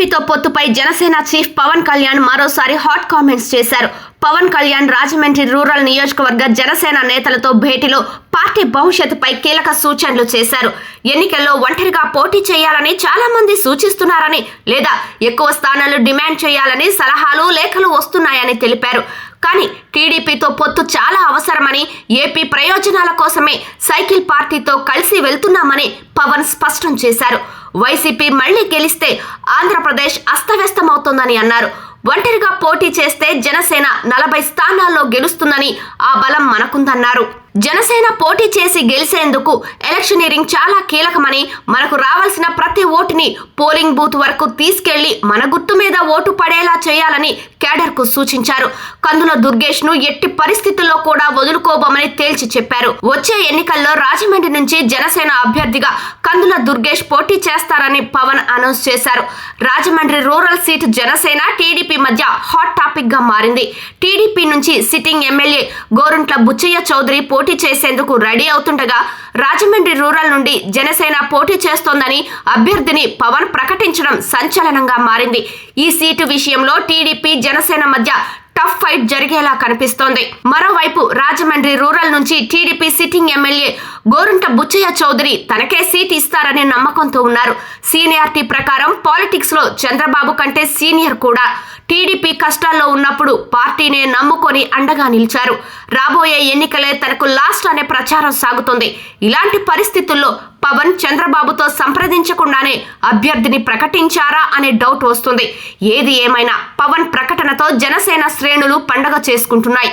టీడీపీతో పొత్తుపై జనసేన చీఫ్ పవన్ కళ్యాణ్ మరోసారి hot comments చేశారు. పవన్ కళ్యాణ్ రాజమండ్రి రూరల్ నియోజకవర్గ జనసేన నేతలతో భేటీలో పార్టీ భవిష్యత్తుపై కీలక సూచనలు చేశారు. ఎన్నికల్లో ఒంటరిగా పోటీ చేయాలని చాలా మంది సూచిస్తున్నారని, లేదా ఎక్కువ స్థానాలు డిమాండ్ చేయాలని సలహాలు, లేఖలు వస్తున్నాయని తెలిపారు. కానీ టీడీపీతో పొత్తు చాలా అవసరమని, ఏపీ ప్రయోజనాల కోసమే సైకిల్ పార్టీతో కలిసి వెళ్తున్నామని పవన్ స్పష్టం చేశారు. వైసీపీ మళ్లీ గెలిస్తే ఆంధ్రప్రదేశ్ అస్తవ్యస్తమవుతోందని అన్నారు. ఒంటరిగా పోటీ చేస్తే జనసేన 40 స్థానాల్లో గెలుస్తుందని, ఆ బలం మనకుందన్నారు. జనసేన పోటీ చేసి గెలిచేందుకు ఎలక్షనీరింగ్ చాలా కీలకమని, మనకు రావాల్సిన ప్రతి ఓటుని పోలింగ్ బూత్ వరకు తీసుకెళ్లి మన గుర్తు మీద ఓటు పడేలా చేయాలని కేడర్కు సూచించారు. కందుల దుర్గేష్ ను ఎట్టి పరిస్థితుల్లో కూడా వదులుకోబోమని తేల్చి చెప్పారు. వచ్చే ఎన్నికల్లో రాజమండ్రి నుంచి జనసేన అభ్యర్థిగా కందుల దుర్గేష్ పోటీ చేస్తారని పవన్ అనౌన్స్ చేశారు. Rajahmundry rural seat Janasena TDP మధ్య హాట్ టాపిక్ గా మారింది. టీడీపీ నుంచి సిట్టింగ్ ఎమ్మెల్యే గోరంట్ల బుచ్చయ్య చౌదరి పోటీ చేసేందుకు రెడీ అవుతుండగా, రాజమండ్రి రూరల్ నుండి జనసేన పోటీ చేస్తోందని అభ్యర్థిని పవన్ ప్రకటించడం సంచలనంగా మారింది. ఈ సీటు విషయంలో టీడీపీ జనసేన మధ్య టఫ్ ఫైట్ జరిగేలా కనిపిస్తోంది. మరోవైపు రాజమండ్రి రూరల్ నుంచి TDP sitting MLA Gorantla Butchaiah Chowdary తనకే సీట్ ఇస్తారనే నమ్మకంతో ఉన్నారు. సీనియారిటీ ప్రకారం పాలిటిక్స్ లో చంద్రబాబు కంటే సీనియర్ కూడా. టీడీపీ కష్టాల్లో ఉన్నప్పుడు పార్టీనే నమ్ముకొని అండగా నిలిచారు. రాబోయే ఎన్నికలే తనకు లాస్ట్ అనే ప్రచారం సాగుతోంది. ఇలాంటి పరిస్థితుల్లో పవన్ చంద్రబాబుతో సంప్రదించకుండానే అభ్యర్థిని ప్రకటించారా అనే డౌట్ వస్తుంది. ఏది ఏమైనా పవన్ ప్రకటనతో జనసేన శ్రేణులు పండగ చేసుకుంటున్నాయి.